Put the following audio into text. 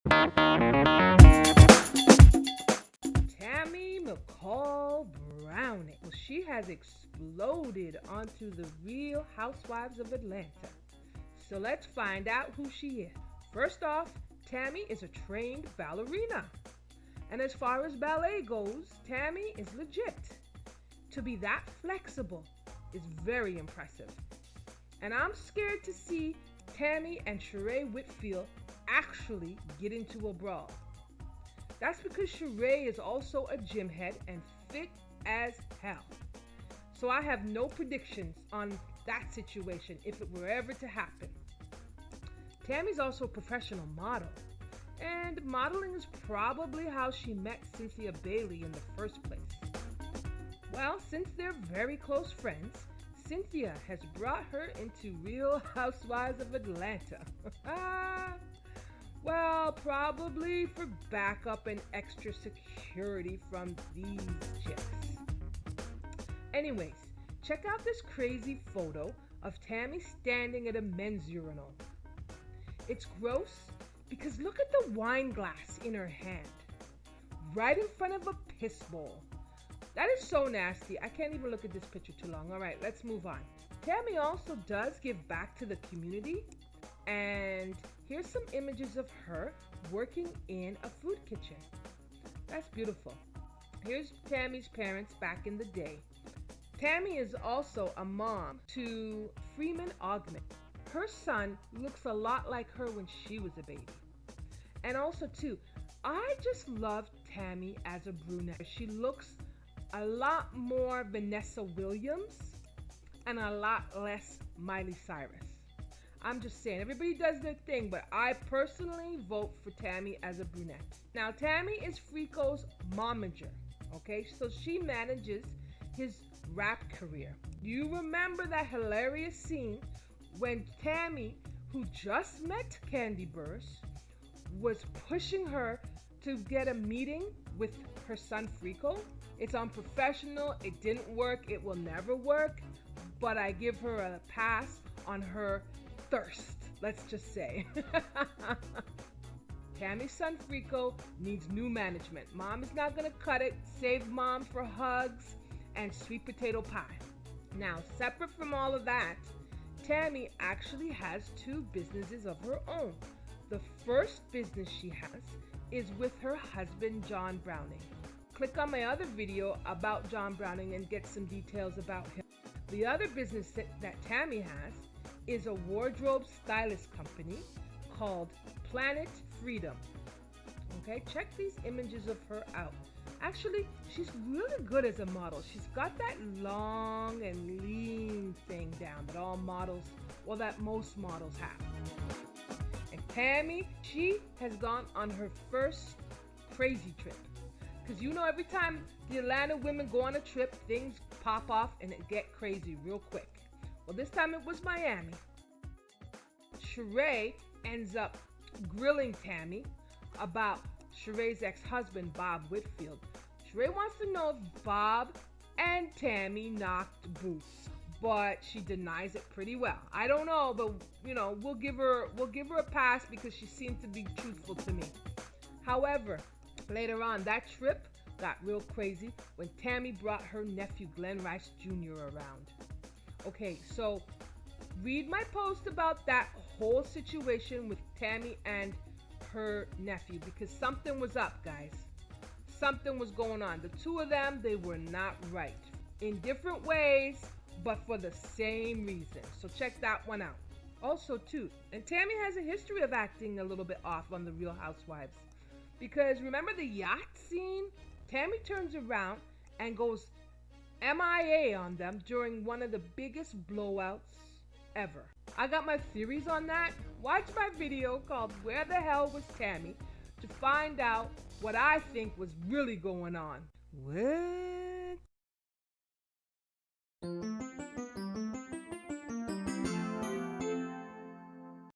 Tammy McCall Browning. Well, she has exploded onto the Real Housewives of Atlanta. So let's find out who she is. First off, Tammy is a trained ballerina. And as far as ballet goes, Tammy is legit. To be that flexible is very impressive. And I'm scared to see Tammy and Sheree Whitfield actually get into a brawl. That's because Sheree is also a gym head and fit as hell. So I have no predictions on that situation if it were ever to happen. Tammy's also a professional model, and modeling is probably how she met Cynthia Bailey in the first place. Well, since they're very close friends, Cynthia has brought her into Real Housewives of Atlanta. Well, probably for backup and extra security from these chicks. Anyways, check out this crazy photo of Tammy standing at a men's urinal. It's gross because look at the wine glass in her hand, right in front of a piss bowl. That is so nasty. I can't even look at this picture too long. All right, let's move on. Tammy also does give back to the community, and here's some images of her working in a food kitchen. That's beautiful. Here's Tammy's parents back in the day. Tammy is also a mom to Freeman Ogman. Her son looks a lot like her when she was a baby. And also, too, I just love Tammy as a brunette. She looks a lot more Vanessa Williams and a lot less Miley Cyrus. I'm just saying, everybody does their thing, but I personally vote for Tammy as a brunette. Now, Tammy is Frico's momager, okay? So she manages his rap career. You remember that hilarious scene when Tammy, who just met Candy Burst, was pushing her to get a meeting with her son Frico? It's unprofessional, it didn't work, it will never work, but I give her a pass on her thirst, let's just say. Tammy's son Frico needs new management. Mom is not gonna cut it. Save mom for hugs and sweet potato pie. Now, separate from all of that, Tammy actually has two businesses of her own. The first business she has is with her husband, John Browning. Click on my other video about John Browning and get some details about him. The other business that Tammy has is a wardrobe stylist company called Planet Freedom. Okay, check these images of her out. Actually, she's really good as a model. She's got that long and lean thing down that all models, well, that most models have. And Tammy, she has gone on her first crazy trip. Because you know, every time the Atlanta women go on a trip, things pop off and it get crazy real quick. Well, this time it was Miami. Sheree ends up grilling Tammy about Sheree's ex-husband, Bob Whitfield. Sheree wants to know if Bob and Tammy knocked boots, but she denies it pretty well. I don't know, but you know, we'll give her a pass because she seemed to be truthful to me. However, later on, that trip got real crazy when Tammy brought her nephew Glenn Rice Jr. around. Okay, so read my post about that whole situation with Tammy and her nephew because something was up, guys. Something was going on. The two of them, they were not right. In different ways, but for the same reason. So check that one out. Also, too, and Tammy has a history of acting a little bit off on the Real Housewives. Because remember the yacht scene? Tammy turns around and goes MIA on them during one of the biggest blowouts ever. I got my theories on that. Watch my video called Where the Hell Was Tammy to find out what I think was really going on. What?